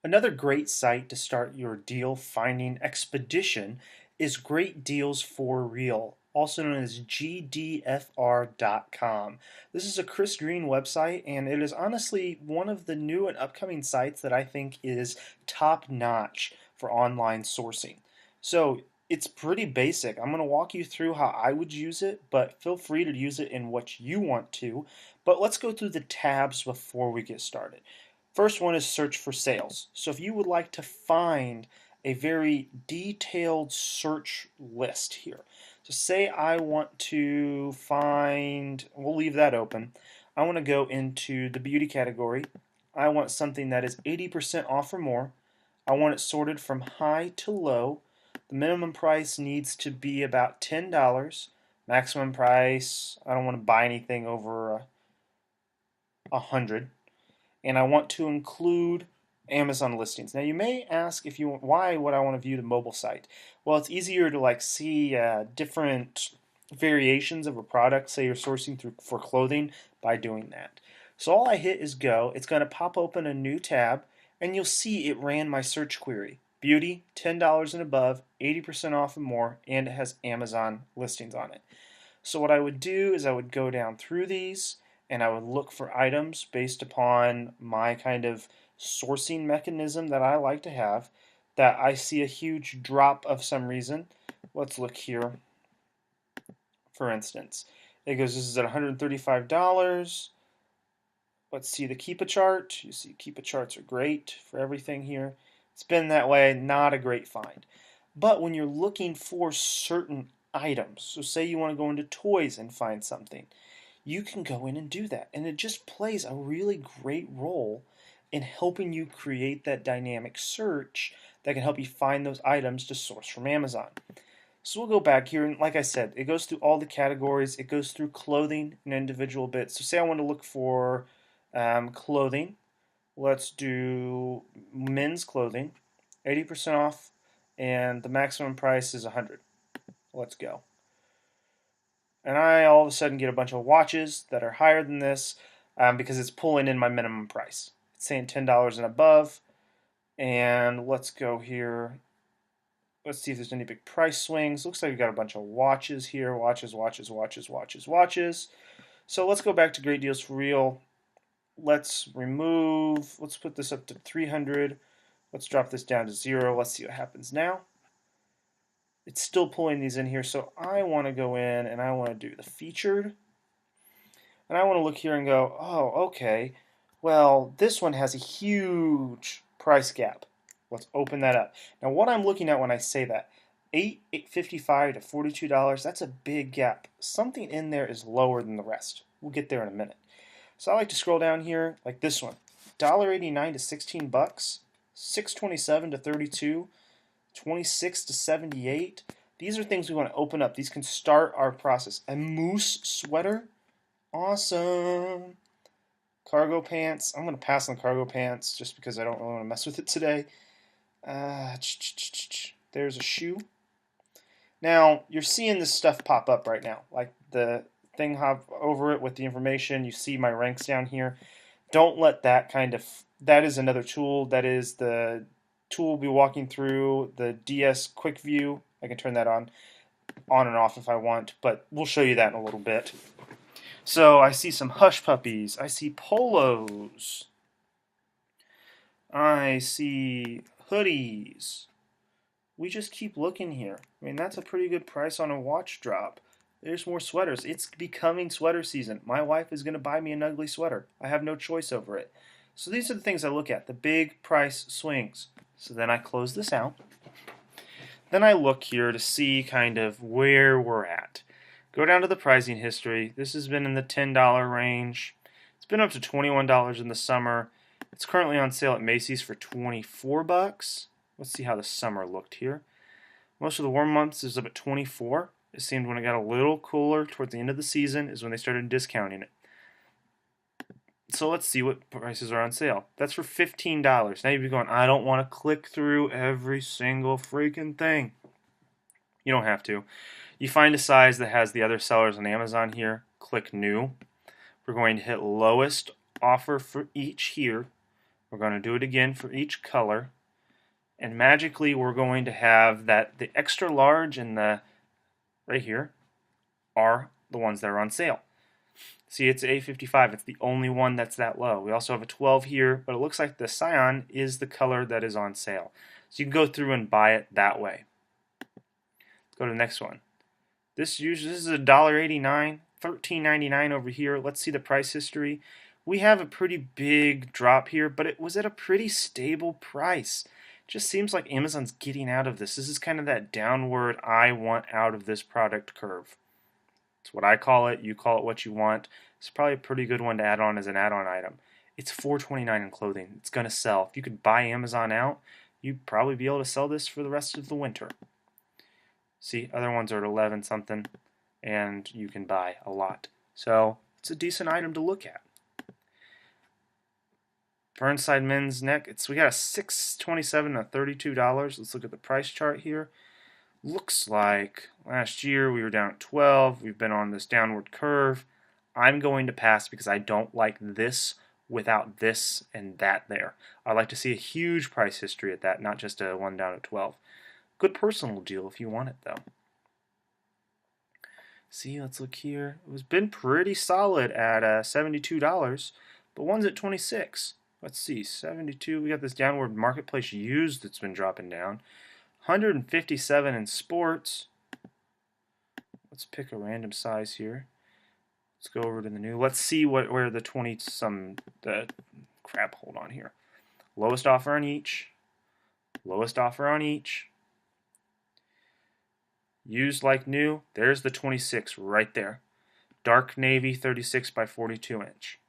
Another great site to start your deal finding expedition is Great Deals for Real, also known as GDFR.com. This is a Chris Green website, and it is honestly one of the new and upcoming sites that I think is top notch for online sourcing. So it's pretty basic. I'm going to walk you through how I would use it, but feel free to use it in what you want to. But let's go through the tabs before we get started. First one is search for sales. So if you would like to find a very detailed search list here. So say I want to find, we'll leave that open. I want to go into the beauty category. I want something that is 80% off or more. I want it sorted from high to low. The minimum price needs to be about $10. Maximum price, I don't want to buy anything over 100. And I want to include Amazon listings. Now you may ask if you why would I want to view the mobile site? Well, it's easier to like see different variations of a product. Say you're sourcing through for clothing by doing that. So all I hit is go. It's going to pop open a new tab, and you'll see it ran my search query. Beauty, $10 and above, 80% off and more, and it has Amazon listings on it. So what I would do is I would go down through these and I would look for items based upon my kind of sourcing mechanism that I like to have that I see a huge drop of some reason. Let's look here. For instance, it goes, this is at $135. Let's see the Keepa chart. You see Keepa charts are great for everything here. It's been that way, not a great find. But when you're looking for certain items, so say you want to go into toys and find something, you can go in and do that. And it just plays a really great role in helping you create that dynamic search that can help you find those items to source from Amazon. So we'll go back here, and like I said, it goes through all the categories. It goes through clothing in individual bits. So say I want to look for clothing. Let's do men's clothing, 80% off, and the maximum price is 100. Let's go. And I all of a sudden get a bunch of watches that are higher than this because it's pulling in my minimum price. It's saying $10 and above. And let's go here. Let's see if there's any big price swings. Looks like we've got a bunch of watches here. Watches, watches, watches, watches, watches. So let's go back to Great Deals for Real. Let's put this up to 300. Let's drop this down to 0. Let's see what happens now. It's still pulling these in here, so I want to go in and I want to do the featured. And I want to look here and go, oh, okay, well, this one has a huge price gap. Let's open that up. Now, what I'm looking at when I say that, $8.55 to $42, that's a big gap. Something in there is lower than the rest. We'll get there in a minute. So I like to scroll down here like this one. $1.89 to $16, $6.27 to $32, 26 to 78. These are things we want to open up. These can start our process. A moose sweater, awesome. Cargo pants. I'm going to pass on cargo pants just because I don't really want to mess with it today. There's a shoe. Now you're seeing this stuff pop up right now, like the thing hop over it with the information. You see my ranks down here. Don't let that that is another tool. That is the tool we'll be walking through, the DS Quick View. I can turn that on and off if I want, but we'll show you that in a little bit. So I see some hush puppies. I see polos. I see hoodies. We just keep looking here. I mean, that's a pretty good price on a watch drop. There's more sweaters. It's becoming sweater season. My wife is going to buy me an ugly sweater. I have no choice over it. So these are the things I look at, the big price swings. So then I close this out. Then I look here to see kind of where we're at. Go down to the pricing history. This has been in the $10 range. It's been up to $21 in the summer. It's currently on sale at Macy's for $24. Let's see how the summer looked here. Most of the warm months is up at 24. It seemed when it got a little cooler towards the end of the season is when they started discounting it. So let's see what prices are on sale. That's for $15. Now you'd be going, I don't want to click through every single freaking thing. You don't have to. You find a size that has the other sellers on Amazon here. Click New. We're going to hit lowest offer for each here. We're going to do it again for each color. And magically we're going to have that the extra large and the right here are the ones that are on sale. See, it's A55. It's the only one that's that low. We also have a 12 here, but it looks like the cyan is the color that is on sale. So you can go through and buy it that way. Let's go to the next one. This is $1.89, $13.99 over here. Let's see the price history. We have a pretty big drop here, but it was at a pretty stable price. It just seems like Amazon's getting out of this. This is kind of that downward I want out of this product curve. It's what I call it. You call it what you want. It's probably a pretty good one to add on as an add-on item. It's $4.29 in clothing. It's going to sell. If you could buy Amazon out, you'd probably be able to sell this for the rest of the winter. See, other ones are at 11 something, and you can buy a lot. So it's a decent item to look at. Burnside men's neck. We got a $6.27 and a $32. Let's look at the price chart here. Looks like last year we were down at 12. We've been on this downward curve. I'm going to pass because I don't like this without this and that there. I'd like to see a huge price history at that, not just a one down at 12. Good personal deal if you want it though. See, let's look here. It's been pretty solid at $72, but one's at 26. Let's see, 72. We got this downward marketplace used that's been dropping down. 157 in sports. Let's pick a random size here. Let's go over to the new. Let's see where the 20 some crap. Hold on here. Lowest offer on each. Lowest offer on each. Used like new. There's the 26 right there. Dark navy 36 by 42 inch.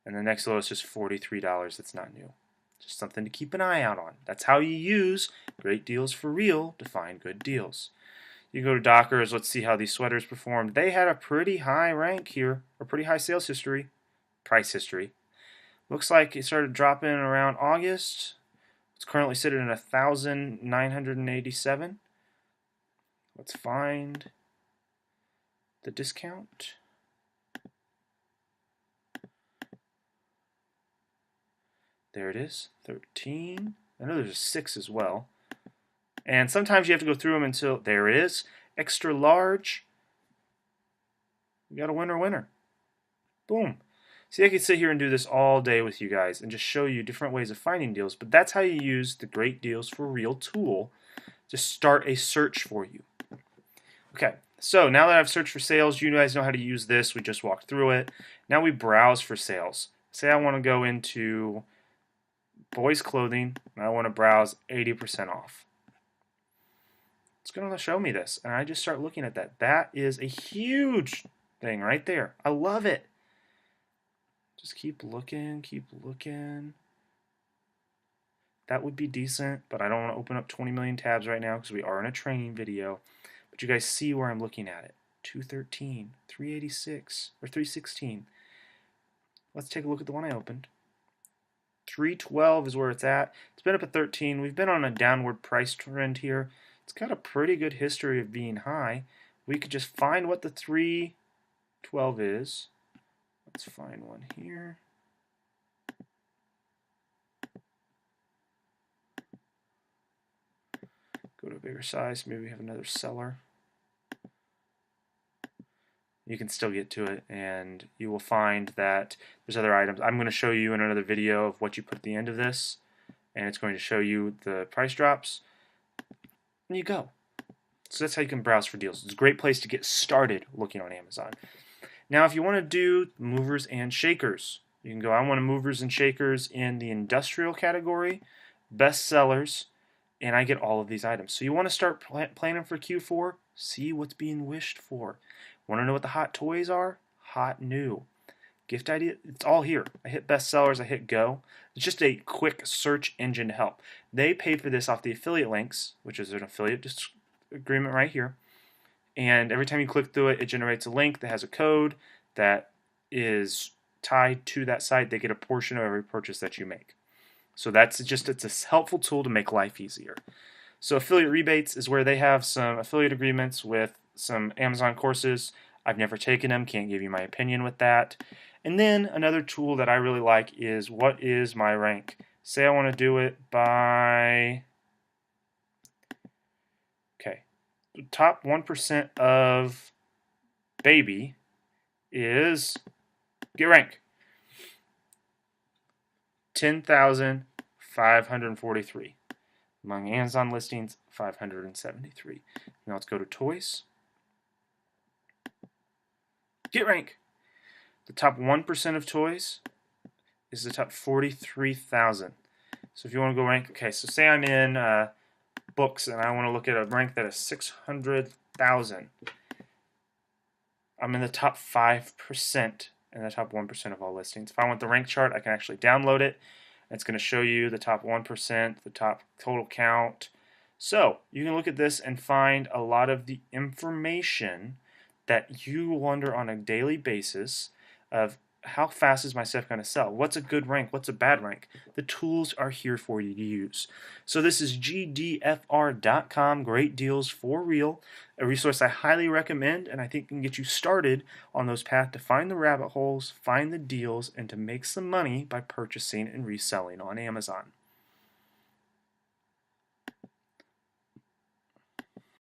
And the next lowest is $43. That's not new. Just something to keep an eye out on. That's how you use Great Deals for Real to find good deals. You go to Dockers, let's see how these sweaters performed. They had a pretty high rank here, a pretty high sales history, price history. Looks like it started dropping around August. It's currently sitting at 1,987. Let's find the discount. There it is, 13. I know there's a 6 as well. And sometimes you have to go through them until, there it is, extra large. We got a winner. Boom. See, I could sit here and do this all day with you guys and just show you different ways of finding deals, but that's how you use the Great Deals for Real tool to start a search for you. Okay, so now that I've searched for sales, you guys know how to use this. We just walked through it. Now we browse for sales. Say I want to go into boys clothing and I want to browse 80% off. It's going to show me this and I just start looking at that. That is a huge thing right there. I love it. Just keep looking. That would be decent, but I don't want to open up 20 million tabs right now because we are in a training video. But you guys see where I'm looking at it. 213, 386, or 316. Let's take a look at the one I opened. 312 is where it's at. It's been up at 13. We've been on a downward price trend here. It's got a pretty good history of being high. We could just find what the 312 is. Let's find one here. Go to a bigger size. Maybe we have another seller. You can still get to it, and you will find that there's other items. I'm going to show you in another video of what you put at the end of this, and it's going to show you the price drops. And you go. So that's how you can browse for deals. It's a great place to get started looking on Amazon. Now, if you want to do movers and shakers, you can go, I want movers and shakers in the industrial category, best sellers, and I get all of these items. So you want to start planning for Q4, see what's being wished for. Want to know what the hot toys are? Hot new. Gift idea, it's all here. I hit best sellers, I hit go. It's just a quick search engine to help. They pay for this off the affiliate links, which is an affiliate agreement right here. And every time you click through it, it generates a link that has a code that is tied to that site. They get a portion of every purchase that you make. So it's a helpful tool to make life easier. So affiliate rebates is where they have some affiliate agreements with some Amazon courses. I've never taken them, can't give you my opinion with that. And then another tool that I really like is what is my rank? Say I want to do it by, okay, the top 1% of baby is, get rank, 10,543. Among Amazon listings, 573. Now let's go to toys. Get rank. The top 1% of toys is the top 43,000. So if you want to go rank, okay, so say I'm in books and I want to look at a rank that is 600,000. I'm in the top 5% and the top 1% of all listings. If I want the rank chart, I can actually download it. It's going to show you the top 1%, the top total count. So you can look at this and find a lot of the information that you wonder on a daily basis of how fast is my stuff going to sell? What's a good rank? What's a bad rank? The tools are here for you to use. So this is gdfr.com, great deals for real, a resource I highly recommend, and I think can get you started on those paths to find the rabbit holes, find the deals, and to make some money by purchasing and reselling on Amazon.